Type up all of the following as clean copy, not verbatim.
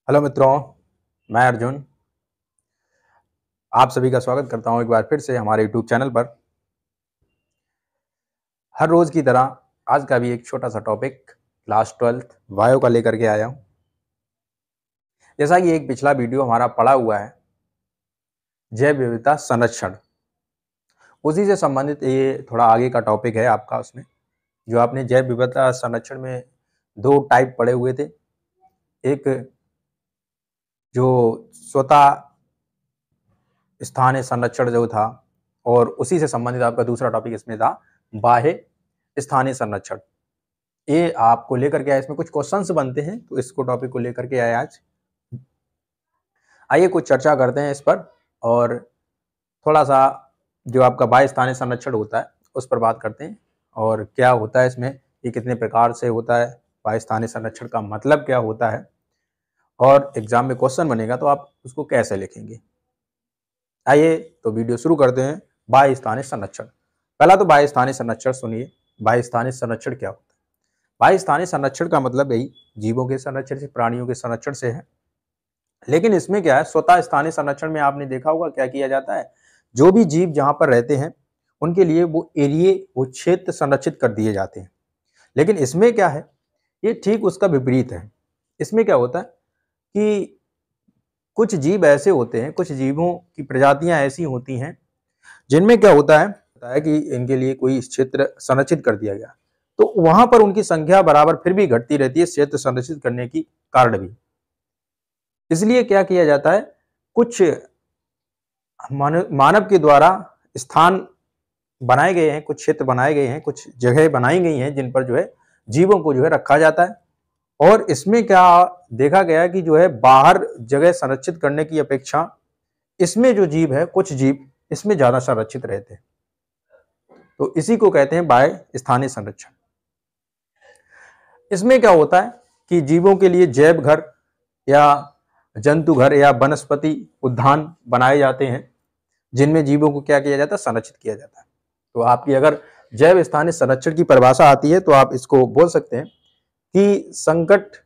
Hello मित्रों, मैं अर्जुन आप सभी का स्वागत करता हूं एक बार फिर से हमारे यूट्यूब चैनल पर। हर रोज की तरह आज का भी एक छोटा सा टॉपिक क्लास 12th बायो का लेकर के आया हूं। जैसा कि एक पिछला वीडियो हमारा पड़ा हुआ है जैव विविधता संरक्षण, उसी से संबंधित ये थोड़ा आगे का टॉपिक है आपका। उसमें जो आपने जैव विविधता संरक्षण में दो टाइप पढ़े हुए थे, एक जो स्वतः स्थानीय संरक्षण जो था, और उसी से संबंधित आपका दूसरा टॉपिक इसमें था बाह्य स्थानीय संरक्षण। ये आपको लेकर के आया, इसमें कुछ क्वेश्चंस बनते हैं तो इसको टॉपिक को लेकर के आया आज। आइए कुछ चर्चा करते हैं इस पर, और थोड़ा सा जो आपका बाह्य स्थानीय संरक्षण होता है उस पर बात करते हैं, और क्या होता है इसमें, ये कितने प्रकार से होता है, बाह्य स्थानीय संरक्षण का मतलब क्या होता है, और एग्जाम में क्वेश्चन बनेगा तो आप उसको कैसे लिखेंगे। आइए तो वीडियो शुरू करते हैं। बाह्य स्थानीय संरक्षण, पहला तो बाह्य स्थानीय संरक्षण सुनिए। बाह्य स्थानीय संरक्षण क्या होता है? बाह्य स्थानीय संरक्षण का मतलब यही जीवों के संरक्षण से, प्राणियों के संरक्षण से है। लेकिन इसमें क्या है, स्वतः स्थानीय संरक्षण में आपने देखा होगा क्या किया जाता है, जो भी जीव जहां पर रहते हैं उनके लिए वो एरिए, वो क्षेत्र संरक्षित कर दिए जाते हैं। लेकिन इसमें क्या है, ये ठीक उसका विपरीत है। इसमें क्या होता है कि कुछ जीव ऐसे होते हैं, कुछ जीवों की प्रजातियां ऐसी होती हैं जिनमें क्या होता है कि इनके लिए कोई क्षेत्र संरक्षित कर दिया गया, तो वहां पर उनकी संख्या बराबर फिर भी घटती रहती है क्षेत्र संरक्षित करने की कारण भी। इसलिए क्या किया जाता है, कुछ मानव के द्वारा स्थान बनाए गए हैं, कुछ क्षेत्र बनाए गए हैं, कुछ जगह बनाई गई हैं जिन पर जो है जीवों को जो है रखा जाता है। और इसमें क्या देखा गया कि जो है बाहर जगह संरक्षित करने की अपेक्षा इसमें जो जीव है, कुछ जीव इसमें ज्यादा संरक्षित रहते हैं, तो इसी को कहते हैं बाह्य स्थानीय संरक्षण। इसमें क्या होता है कि जीवों के लिए जैव घर या जंतु घर या वनस्पति उद्यान बनाए जाते हैं जिनमें जीवों को क्या किया जाता है, संरक्षित किया जाता है। तो आपकी अगर जैव स्थानीय संरक्षण की परिभाषा आती है तो आप इसको बोल सकते हैं कि संकट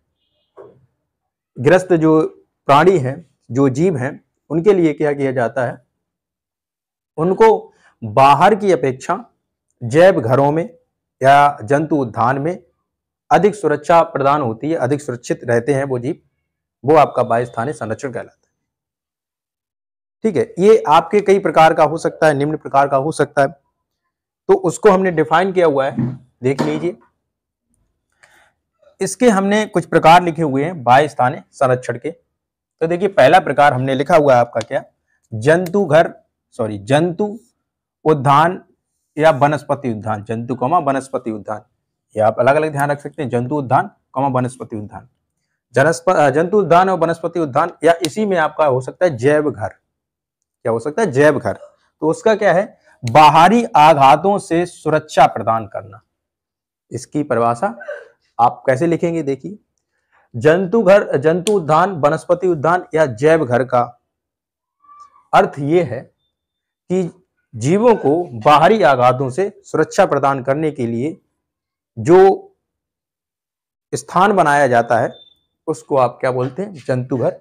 ग्रस्त जो प्राणी हैं, जो जीव हैं, उनके लिए क्या किया जाता है, उनको बाहर की अपेक्षा जैव घरों में या जंतु उद्यान में अधिक सुरक्षा प्रदान होती है, अधिक सुरक्षित रहते हैं वो जीव, वो आपका बाह्य स्थानीय संरक्षण कहलाता है। ठीक है, ये आपके कई प्रकार का हो सकता है, निम्न प्रकार का हो सकता है, तो उसको हमने डिफाइन किया हुआ है, देख लीजिए। इसके हमने कुछ प्रकार लिखे हुए हैं बाह्य स्थानीय संरक्षण के। तो देखिए पहला प्रकार हमने लिखा हुआ है आपका क्या, जंतु उद्यान या वनस्पति उद्यान, जंतु कमा वनस्पति उद्यान, ये आप अलग अलग ध्यान रख सकते हैं, जंतु उद्यान कमा वनस्पति उद्यान, जंतु उद्यान और वनस्पति उद्यान, या इसी में आपका हो सकता है जैव घर। क्या हो सकता है, जैव घर। तो उसका क्या है, बाहरी आघातों से सुरक्षा प्रदान करना। इसकी परिभाषा आप कैसे लिखेंगे, देखिए, जंतु घर, जंतु उद्यान, वनस्पति उद्यान या जैव घर का अर्थ यह है कि जीवों को बाहरी आघातों से सुरक्षा प्रदान करने के लिए जो स्थान बनाया जाता है उसको आप क्या बोलते हैं, जंतु घर,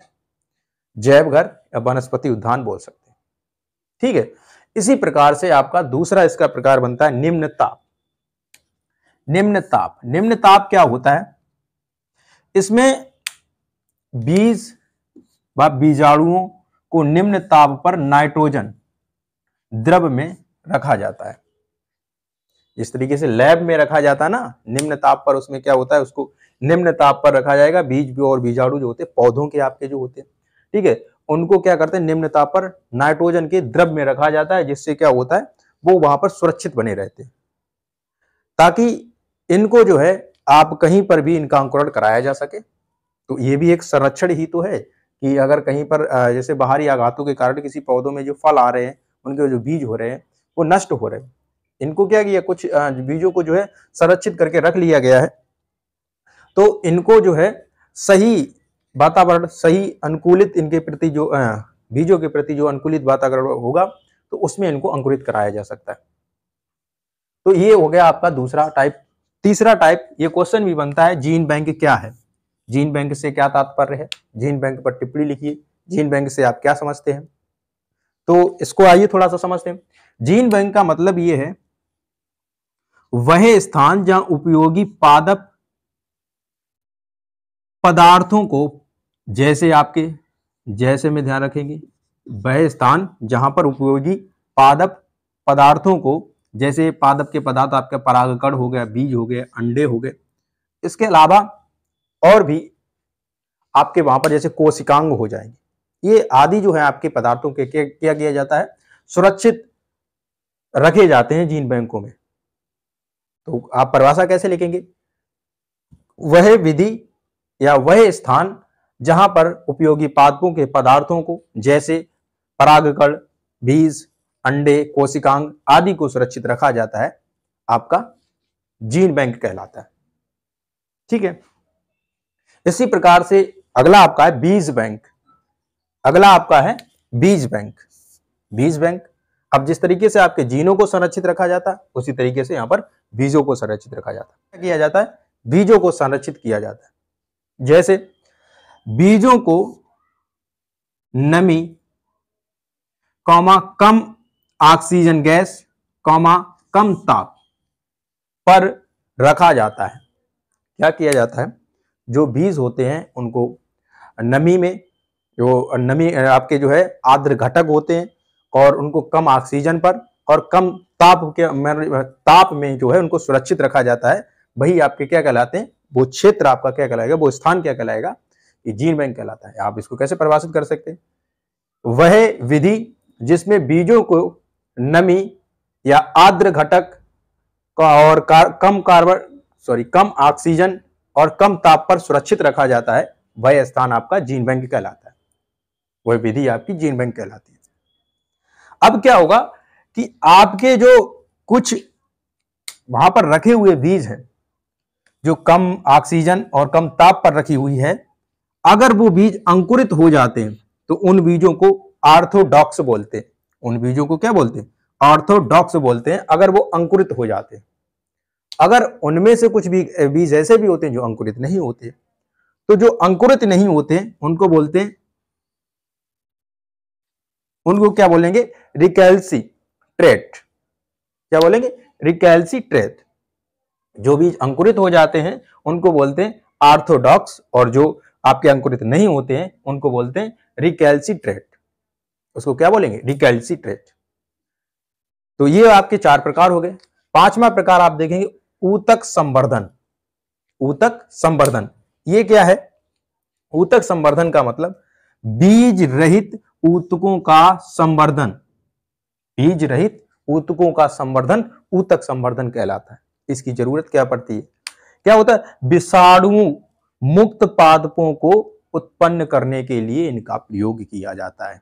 जैव घर या वनस्पति उद्यान बोल सकते हैं। ठीक है, इसी प्रकार से आपका दूसरा इसका प्रकार बनता है निम्न ताप। निम्न ताप, निम्न ताप क्या होता है, इसमें बीज व बीजाणुओं को निम्न ताप पर नाइट्रोजन द्रव में रखा जाता है। इस तरीके से लैब में रखा जाता है ना, निम्न ताप पर, उसमें क्या होता है, उसको निम्न ताप पर रखा जाएगा। बीज और बीजाणु जो होते हैं पौधों के आपके जो होते हैं, ठीक है, उनको क्या करते हैं, निम्न ताप पर नाइट्रोजन के द्रव में रखा जाता है, जिससे क्या होता है, वो वहां पर सुरक्षित बने रहते हैं, ताकि इनको जो है आप कहीं पर भी इनका अंकुरण कराया जा सके। तो ये भी एक संरक्षण ही तो है कि अगर कहीं पर जैसे बाहरी आघातों के कारण किसी पौधों में जो फल आ रहे हैं, उनके जो बीज हो रहे हैं वो नष्ट हो रहे हैं, इनको क्या किया, कुछ बीजों को जो है संरक्षित करके रख लिया गया है, तो इनको जो है सही वातावरण, सही अनुकूलित इनके प्रति जो बीजों के प्रति जो अनुकूलित वातावरण होगा तो उसमें इनको अंकुरित कराया जा सकता है। तो ये हो गया आपका दूसरा टाइप। तीसरा टाइप, ये क्वेश्चन भी बनता है, जीन बैंक क्या है। जीन बैंक से क्या तात्पर्य है, जीन बैंक पर टिप्पणी लिखिए, जीन बैंक से आप क्या समझते हैं। तो इसको आइए थोड़ा सा समझते हैं। जीन बैंक का मतलब ये है वह स्थान जहां उपयोगी पादप पदार्थों को, जैसे में ध्यान रखेंगे, वह स्थान जहां पर उपयोगी पादप पदार्थों को, जैसे पादप के पदार्थ आपके परागकण हो गया, बीज हो गए, अंडे हो गए, इसके अलावा और भी आपके वहां पर जैसे कोशिकांग हो जाएंगे, ये आदि जो है आपके पदार्थों के क्या किया जाता है, सुरक्षित रखे जाते हैं जीन बैंकों में। तो आप परिभाषा कैसे लिखेंगे, वह विधि या वह स्थान जहां पर उपयोगी पादपों के पदार्थों को, जैसे परागकण, बीज, अंडे, कोशिकांग आदि को सुरक्षित रखा जाता है, आपका जीन बैंक कहलाता है। ठीक है। इसी प्रकार से अगला आपका है बीज बैंक। अगला आपका है बीज बैंक। बीज बैंक, अब जिस तरीके से आपके जीनों को संरक्षित रखा जाता है, उसी तरीके से यहां पर बीजों को संरक्षित रखा जाता है। क्या किया जाता है, बीजों को संरक्षित किया जाता है। जैसे बीजों को नमी, कम ऑक्सीजन गैस, कम ताप पर रखा जाता है। क्या किया जाता है, जो बीज होते हैं उनको नमी में, जो नमी आपके जो है आर्द्र घटक होते हैं, और उनको कम ऑक्सीजन पर और कम ताप में जो है उनको सुरक्षित रखा जाता है। वही आपके क्या कहलाते हैं, वो क्षेत्र आपका क्या कहलाएगा, वो स्थान क्या कहलाएगा, ये जीन बैंक कहलाता है। आप इसको कैसे परिभाषित कर सकते हैं, वह विधि जिसमें बीजों को नमी या आर्द्र घटक का और कम ऑक्सीजन और कम ताप पर सुरक्षित रखा जाता है, वह स्थान आपका जीन बैंक कहलाता है। वह विधि आपकी जीन बैंक कहलाती है। अब क्या होगा कि आपके जो कुछ वहां पर रखे हुए बीज हैं, जो कम ऑक्सीजन और कम ताप पर रखी हुई है, अगर वो बीज अंकुरित हो जाते हैं तो उन बीजों को ऑर्थोडॉक्स बोलते हैं। उन बीजों को क्या बोलते हैं, ऑर्थोडॉक्स बोलते हैं, अगर वो अंकुरित हो जाते हैं। अगर उनमें से कुछ बीज ऐसे भी होते हैं जो अंकुरित नहीं होते, तो जो अंकुरित नहीं होते उनको बोलते हैं, उनको क्या बोलेंगे, रिकैल्सिट्रेट। क्या बोलेंगे, रिकैल्सिट्रेट। जो बीज अंकुरित हो जाते हैं उनको बोलते हैं ऑर्थोडॉक्स, और जो आपके अंकुरित नहीं होते हैं उनको बोलते हैं रिकैल्सिट्रेट। उसको क्या बोलेंगे, रिकैल्सिट्रेट। तो ये आपके 4 प्रकार हो गए। 5वां प्रकार आप देखेंगे ऊतक संवर्धन। ऊतक संवर्धन ये क्या है, ऊतक संवर्धन का मतलब बीज रहित ऊतकों का संवर्धन। बीज रहित ऊतकों का संवर्धन ऊतक संवर्धन कहलाता है। इसकी जरूरत क्या पड़ती है, क्या होता है, विषाणु मुक्त पादपों को उत्पन्न करने के लिए इनका प्रयोग किया जाता है।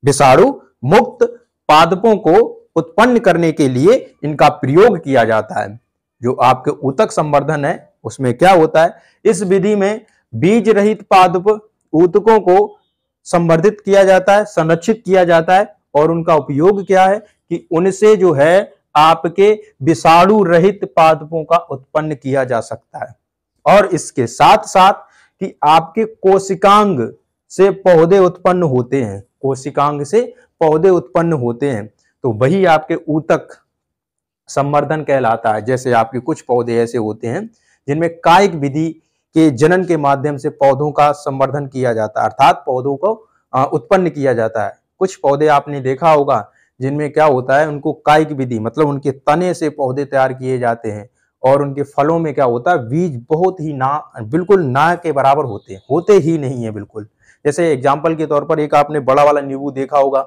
विषाणु मुक्त पादपों को उत्पन्न करने के लिए इनका प्रयोग किया जाता है। जो आपके ऊतक संवर्धन है उसमें क्या होता है, इस विधि में बीज रहित पादप ऊतकों को संवर्धित किया जाता है, संरक्षित किया जाता है, और उनका उपयोग क्या है कि उनसे जो है आपके विषाणु रहित पादपों का उत्पन्न किया जा सकता है। और इसके साथ साथ कि आपके कोशिकांग से पौधे उत्पन्न होते हैं, कोशिकांग से पौधे उत्पन्न होते हैं, तो वही आपके ऊतक संवर्धन कहलाता है। जैसे आपके कुछ पौधे ऐसे होते हैं जिनमें कायिक विधि के जनन के माध्यम से पौधों का संवर्धन किया जाता है, अर्थात पौधों को उत्पन्न किया जाता है। कुछ पौधे आपने देखा होगा जिनमें क्या होता है, उनको कायिक विधि मतलब उनके तने से पौधे तैयार किए जाते हैं, और उनके फलों में क्या होता है, बीज बहुत ही बिल्कुल ना के बराबर होते ही नहीं है बिल्कुल। जैसे एग्जाम्पल के तौर पर एक आपने बड़ा वाला नींबू देखा होगा,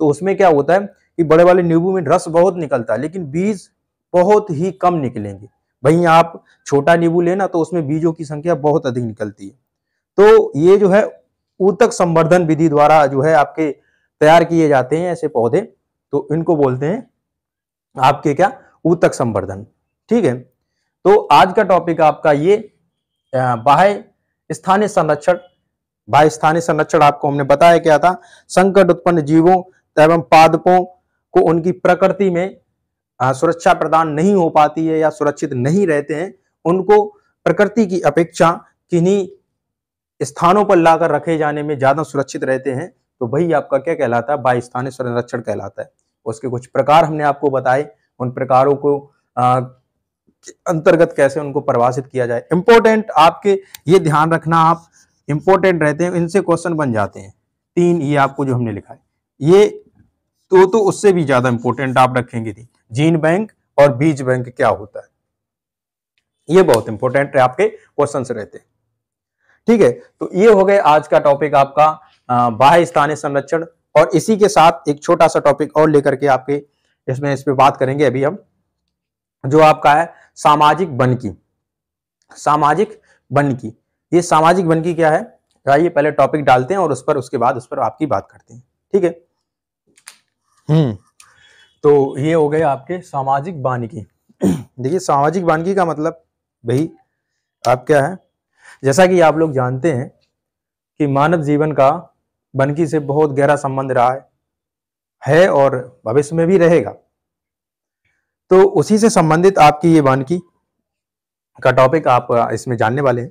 तो उसमें क्या होता है कि बड़े वाले नींबू में रस बहुत निकलता है लेकिन बीज बहुत ही कम निकलेंगे। वहीं आप छोटा नींबू लेना तो उसमें बीजों की संख्या बहुत अधिक निकलती है। तो ये जो है ऊतक संवर्धन विधि द्वारा जो है आपके तैयार किए जाते हैं ऐसे पौधे, तो इनको बोलते हैं आपके क्या, ऊतक संवर्धन। ठीक है। तो आज का टॉपिक आपका ये बाह्य स्थानीय संरक्षण। बाह्य स्थानीय संरक्षण आपको हमने बताया क्या था, संकट उत्पन्न जीवों एवं पादपों को उनकी प्रकृति में सुरक्षा प्रदान नहीं हो पाती है या सुरक्षित नहीं रहते हैं, उनको प्रकृति की अपेक्षा किन्हीं स्थानों पर लाकर रखे जाने में ज्यादा सुरक्षित रहते हैं, तो वही आपका क्या कहलाता है, बाह्य स्थानीय संरक्षण कहलाता है। उसके कुछ प्रकार हमने आपको बताए, उन प्रकारों को अंतर्गत कैसे उनको परिभाषित किया जाए। इंपॉर्टेंट आपके ये ध्यान रखना, आप इंपॉर्टेंट रहते हैं, इनसे क्वेश्चन बन जाते हैं। 3 ये आपको जो हमने लिखा है, ये तो उससे भी ज्यादा इंपॉर्टेंट आप रखेंगे थी। जीन बैंक और बीज बैंक क्या होता है, ये बहुत इंपॉर्टेंट है, आपके क्वेश्चन से रहते हैं। ठीक है, तो ये हो गए आज का टॉपिक आपका बाह्य स्थानीय संरक्षण। और इसी के साथ एक छोटा सा टॉपिक और लेकर के आपके इस पे बात करेंगे अभी हम, जो आपका है सामाजिक वनिकी। सामाजिक वनिकी, ये सामाजिक वनिकी क्या है, आइए पहले टॉपिक डालते हैं और उसके बाद उस पर आपकी बात करते हैं। ठीक है, तो ये हो गए आपके सामाजिक वानिकी। देखिए सामाजिक वानिकी का मतलब भाई आप क्या है, जैसा कि आप लोग जानते हैं कि मानव जीवन का वानिकी से बहुत गहरा संबंध रहा है और भविष्य में भी रहेगा। तो उसी से संबंधित आपकी ये वानिकी का टॉपिक आप इसमें जानने वाले हैं।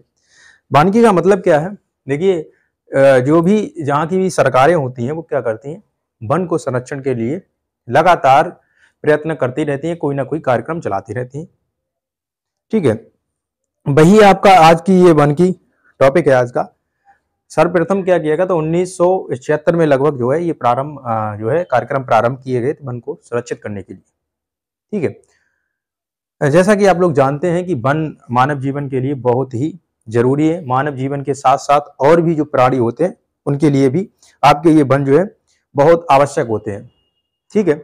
वानिकी का मतलब क्या है, देखिए जो भी जहाँ की भी सरकारें होती हैं वो क्या करती हैं, वन को संरक्षण के लिए लगातार प्रयत्न करती रहती हैं, कोई ना कोई कार्यक्रम चलाती रहती हैं। ठीक है, वही आपका आज की ये वानिकी टॉपिक है आज का। सर्वप्रथम क्या किया गया, तो 1976 में लगभग जो है ये प्रारंभ जो है कार्यक्रम प्रारंभ किए गए थे वन को सुरक्षित करने के लिए। ठीक है, जैसा कि आप लोग जानते हैं कि वन मानव जीवन के लिए बहुत ही जरूरी है। मानव जीवन के साथ साथ और भी जो प्राणी होते हैं उनके लिए भी आपके ये वन जो है बहुत आवश्यक होते हैं। ठीक है,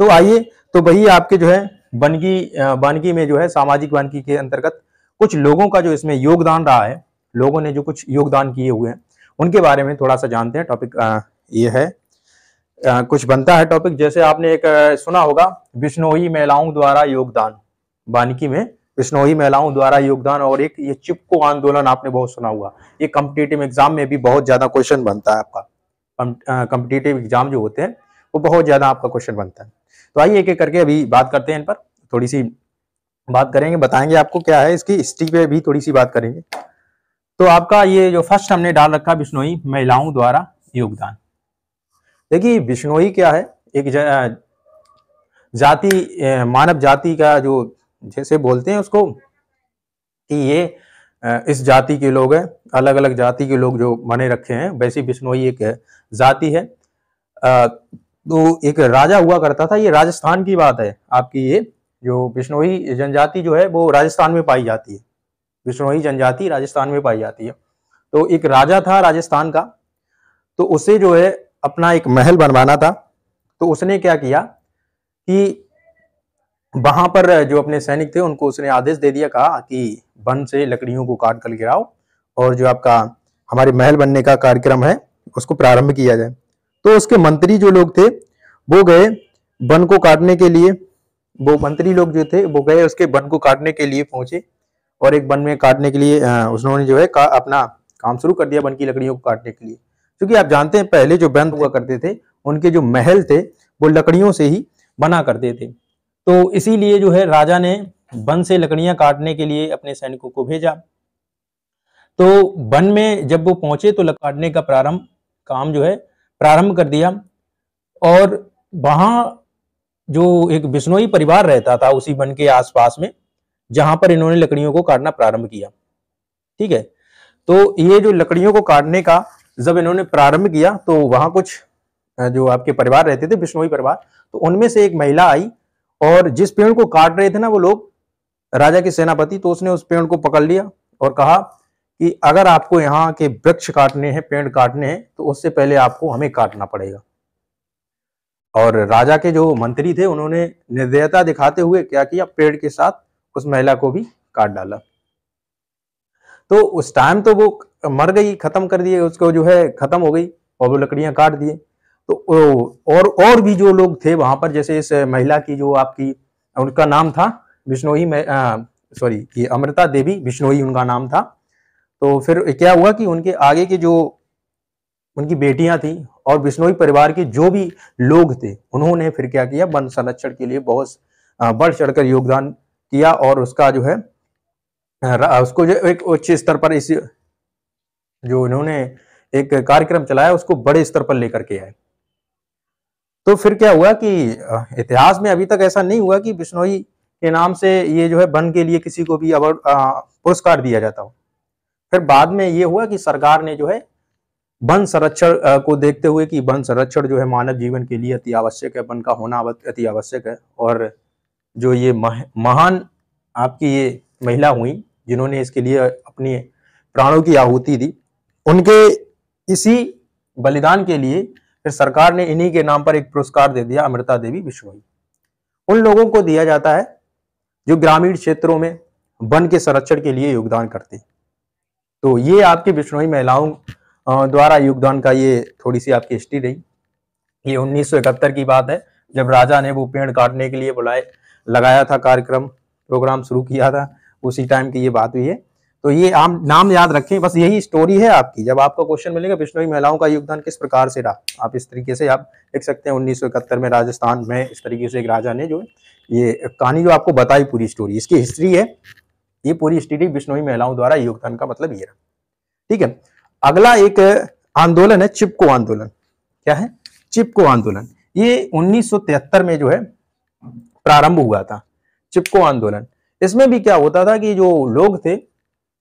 तो आइए, तो वही आपके जो है वानिकी में जो है सामाजिक वानिकी के अंतर्गत कुछ लोगों का जो इसमें योगदान रहा है, लोगों ने जो कुछ योगदान किए हुए हैं उनके बारे में थोड़ा सा जानते हैं। टॉपिक ये है, कुछ बनता है टॉपिक। जैसे आपने एक सुना होगा बिश्नोई महिलाओं द्वारा योगदान, वानिकी में बिश्नोई महिलाओं द्वारा योगदान, और एक ये चिपको आंदोलन आपने बहुत सुना हुआ। ये कॉम्पिटिटिव एग्जाम में भी बहुत ज्यादा क्वेश्चन बनता है आपका। कॉम्पिटिटिव एग्जाम जो होते हैं वो बहुत ज्यादा आपका क्वेश्चन बनता है। तो आइए एक एक करके अभी बात करते हैं, इन पर थोड़ी सी बात करेंगे, बताएंगे आपको क्या है, इसकी हिस्ट्री पे भी थोड़ी सी बात करेंगे। तो आपका ये जो फर्स्ट हमने डाल रखा बिश्नोई महिलाओं द्वारा योगदान। देखिए बिश्नोई क्या है, एक जाति, मानव जाति का जो जैसे बोलते हैं उसको कि ये इस जाति के लोग हैं, अलग अलग जाति के लोग जो बने रखे हैं, वैसी बिश्नोई एक जाति है। तो एक राजा हुआ करता था, ये राजस्थान की बात है आपकी। ये जो बिश्नोई जनजाति जो है वो राजस्थान में पाई जाती है। बिश्नोई जनजाति राजस्थान में पाई जाती है। तो एक राजा था राजस्थान का, तो उसे जो है अपना एक महल बनवाना था। तो उसने क्या किया कि वहां पर जो अपने सैनिक थे उनको उसने आदेश दे दिया, कहा कि वन से लकड़ियों को काट कर गिराओ और जो आपका हमारे महल बनने का कार्यक्रम है उसको प्रारंभ किया जाए। तो उसके मंत्री जो लोग थे वो गए वन को काटने के लिए, वो मंत्री लोग जो थे वो गए उसके वन को काटने के लिए पहुंचे, और एक वन में काटने के लिए उन्होंने जो है अपना काम शुरू कर दिया वन की लकड़ियों को काटने के लिए। क्योंकि आप जानते हैं पहले जो वन हुआ करते थे उनके जो महल थे वो लकड़ियों से ही बना करते थे। तो इसीलिए जो है राजा ने वन से लकड़ियां काटने के लिए अपने सैनिकों को भेजा। तो वन में जब वो पहुंचे तो काटने का काम जो है प्रारंभ कर दिया, और वहां जो एक बिश्नोई परिवार रहता था उसी वन के आसपास में, जहां पर इन्होंने लकड़ियों को काटना प्रारंभ किया। ठीक है, तो ये जो लकड़ियों को काटने का जब इन्होंने प्रारंभ किया तो वहां कुछ जो आपके परिवार रहते थे बिश्नोई परिवार, तो उनमें से एक महिला आई, और जिस पेड़ को काट रहे थे ना वो लोग, राजा के सेनापति, तो उसने उस पेड़ को पकड़ लिया और कहा कि अगर आपको यहाँ के वृक्ष काटने हैं, पेड़ काटने हैं, तो उससे पहले आपको हमें काटना पड़ेगा। और राजा के जो मंत्री थे उन्होंने निर्दयता दिखाते हुए क्या किया, पेड़ के साथ उस महिला को भी काट डाला। तो उस टाइम तो वो मर गई, खत्म कर दिए उसको, जो है खत्म हो गई, और वो लकड़ियां काट दिए। तो और भी जो लोग थे वहां पर, जैसे इस महिला की जो आपकी, उनका नाम था बिश्नोई सॉरी ये अमृता देवी बिश्नोई उनका नाम था। तो फिर क्या हुआ कि उनके आगे के जो उनकी बेटियां थी और बिश्नोई परिवार के जो भी लोग थे उन्होंने फिर क्या किया, वन संरक्षण के लिए बहुत बढ़ चढ़कर योगदान किया, और उसका जो है उसको जो एक उच्च स्तर पर इस जो इन्होंने एक कार्यक्रम चलाया उसको बड़े स्तर पर लेकर के आए। तो फिर क्या हुआ कि इतिहास में अभी तक ऐसा नहीं हुआ कि बिश्नोई के नाम से ये जो है वन के लिए किसी को भी अवार्ड पुरस्कार दिया जाता हो। फिर बाद में ये हुआ कि सरकार ने जो है वन संरक्षण को देखते हुए कि वन संरक्षण जो है मानव जीवन के लिए अति आवश्यक है, वन का होना अति आवश्यक है, और जो ये महान आपकी ये महिला हुई जिन्होंने इसके लिए अपनी प्राणों की आहुति दी, उनके इसी बलिदान के लिए फिर सरकार ने इन्हीं के नाम पर एक पुरस्कार दे दिया, अमृता देवी बिश्नोई। उन लोगों को दिया जाता है जो ग्रामीण क्षेत्रों में वन के संरक्षण के लिए योगदान करते। तो ये आपकी बिश्नोई महिलाओं द्वारा योगदान का ये थोड़ी सी आपकी हिस्ट्री रही। ये 1971 की बात है, जब राजा ने वो पेड़ काटने के लिए लगाया था कार्यक्रम, प्रोग्राम शुरू किया था, उसी टाइम की ये बात हुई है। तो ये आम नाम याद रखें, बस यही स्टोरी है आपकी। जब आपका क्वेश्चन मिलेगा बिश्नोई महिलाओं का योगदान किस प्रकार से रहा, आप इस तरीके से आप लिख सकते हैं। 1971 में राजस्थान में इस तरीके से एक राजा ने जो ये कहानी जो आपको बताई, पूरी स्टोरी इसकी हिस्ट्री है, ये पूरी हिस्ट्री बिश्नोई महिलाओं द्वारा योगदान का मतलब ये रहा। ठीक है, अगला एक आंदोलन है चिपको आंदोलन। क्या है? चिपको आंदोलन। ये 1973 में जो है प्रारंभ हुआ था चिपको आंदोलन। इसमें भी क्या होता था कि जो लोग थे,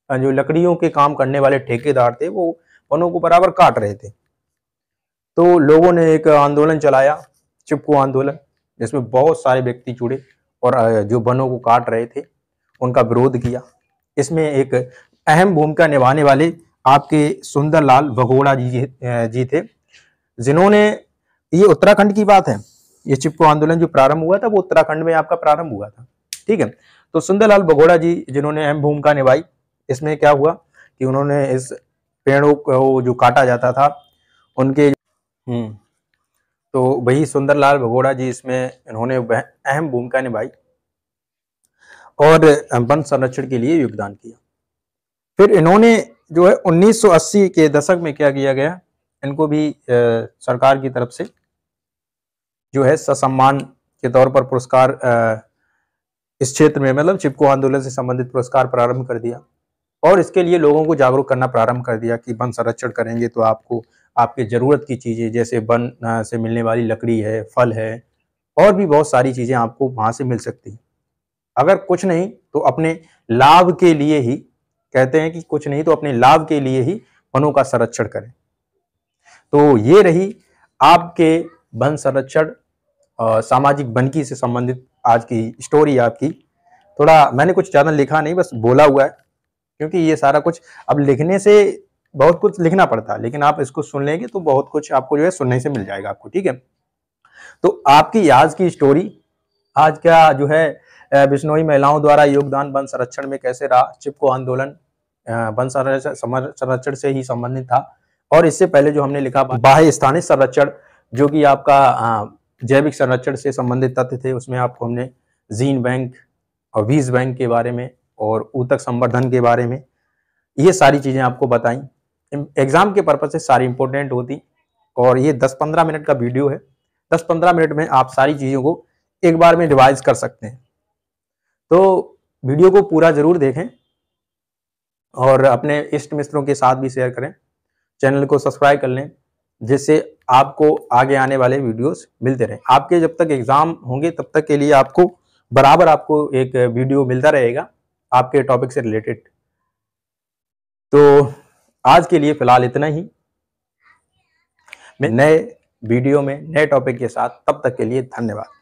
जो लकड़ियों के काम करने वाले ठेकेदार थे, वो वनों को बराबर काट रहे थे। तो लोगों ने एक आंदोलन चलाया, चिपको आंदोलन, जिसमें बहुत सारे व्यक्ति जुड़े और जो वनों को काट रहे थे उनका विरोध किया। इसमें एक अहम भूमिका निभाने वाले आपके सुंदरलाल बगोड़ा जी थे, जिन्होंने, ये उत्तराखंड की बात है, ये चिपको आंदोलन जो प्रारंभ हुआ था वो उत्तराखंड में आपका प्रारंभ हुआ था। ठीक है, तो सुंदरलाल बगोड़ा जी जिन्होंने अहम भूमिका निभाई। इसमें क्या हुआ कि उन्होंने इस पेड़ों को जो काटा जाता था उनके तो वही सुंदरलाल बगोड़ा जी इसमें इन्होंने अहम भूमिका निभाई और वन संरक्षण के लिए योगदान किया। फिर इन्होंने जो है 1980 के दशक में क्या किया गया, इनको भी सरकार की तरफ से जो है ससम्मान के तौर पर पुरस्कार इस क्षेत्र में, मतलब चिपको आंदोलन से संबंधित पुरस्कार प्रारंभ कर दिया और इसके लिए लोगों को जागरूक करना प्रारंभ कर दिया कि वन संरक्षण करेंगे तो आपको आपके जरूरत की चीजें जैसे वन से मिलने वाली लकड़ी है, फल है, और भी बहुत सारी चीजें आपको वहां से मिल सकती हैं। अगर कुछ नहीं तो अपने लाभ के लिए ही, कहते हैं कि कुछ नहीं तो अपने लाभ के लिए ही वनों का संरक्षण करें। तो ये रही आपके वन संरक्षण सामाजिक वनिकी से संबंधित आज की स्टोरी आपकी। थोड़ा मैंने कुछ ज्यादा लिखा नहीं, बस बोला हुआ है, क्योंकि ये सारा कुछ अब लिखने से बहुत कुछ लिखना पड़ता है, लेकिन आप इसको सुन लेंगे तो बहुत कुछ आपको जो है सुनने से मिल जाएगा आपको। ठीक है, तो आपकी आज की स्टोरी, आज का जो है बिश्नोई महिलाओं द्वारा योगदान वन संरक्षण में कैसे रहा, चिपको आंदोलन वन संरक्षण से ही संबंधित था। और इससे पहले जो हमने लिखा बाह्य स्थानिक संरक्षण, जो कि आपका जैविक संरक्षण से संबंधित तथ्य थे, उसमें आपको हमने जीन बैंक और वीज बैंक के बारे में और ऊतक संवर्धन के बारे में ये सारी चीजें आपको बताई। एग्जाम के पर्पज से सारी इंपॉर्टेंट होती, और ये 10-15 मिनट का वीडियो है, 10-15 मिनट में आप सारी चीजों को एक बार में रिवाइज कर सकते हैं। तो वीडियो को पूरा जरूर देखें और अपने इष्ट मित्रों के साथ भी शेयर करें, चैनल को सब्सक्राइब कर लें, जिससे आपको आगे आने वाले वीडियोस मिलते रहें। आपके जब तक एग्जाम होंगे तब तक के लिए आपको बराबर आपको एक वीडियो मिलता रहेगा आपके टॉपिक से रिलेटेड। तो आज के लिए फिलहाल इतना ही, मैं नए वीडियो में नए टॉपिक के साथ, तब तक के लिए धन्यवाद।